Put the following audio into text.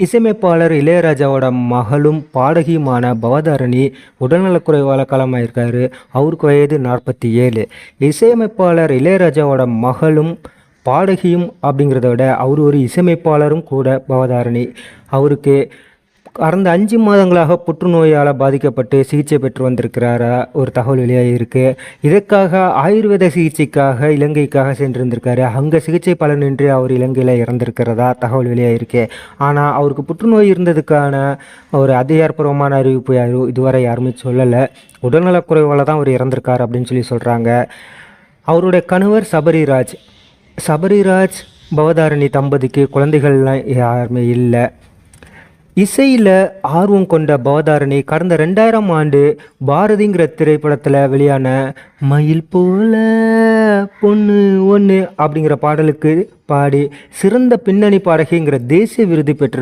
இசையமைப்பாளர் இளையராஜாவோட மகளும் பாடகியுமான பவதாரணி உடல்நலக்குறைவால் காலமாயிருக்காரு. அவருக்கு வயது 47. இசையமைப்பாளர் இளையராஜாவோட மகளும் பாடகியும் அப்படிங்கிறத விட அவர் ஒரு இசையமைப்பாளரும் கூட பவதாரணி. அவருக்கு கடந்த 5 மாதங்களாக புற்றுநோயால் பாதிக்கப்பட்டு சிகிச்சை பெற்று வந்திருக்கிறாரா ஒரு தகவல் வெளியாக இருக்குது. இதற்காக ஆயுர்வேத சிகிச்சைக்காக இலங்கைக்காக சென்றிருந்திருக்காரு. அங்கே சிகிச்சை பலனின்றி அவர் இலங்கையில் இறந்திருக்கிறதா தகவல் வெளியாக இருக்குது. ஆனால் அவருக்கு புற்றுநோய் இருந்ததுக்கான ஒரு அதிகாரப்பூர்வமான அறிவிப்பு இதுவரை யாருமே சொல்லலை. உடல்நலக்குறைவால் தான் அவர் இறந்திருக்கார் அப்படின்னு சொல்லி சொல்கிறாங்க. அவருடைய கணவர் சபரிராஜ் பவதாரணி தம்பதிக்கு குழந்தைகள்லாம் யாருமே இல்லை. இசையில் ஆர்வம் கொண்ட பவதாரணி கடந்த 2000 ஆண்டு பாரதிங்கிற திரைப்படத்தில் வெளியான மயில் போல பொண்ணு ஒன்று அப்படிங்கிற பாடலுக்கு பாடி சிறந்த பின்னணி பாடகிங்கிற தேசிய விருது பெற்றிருந்தார்.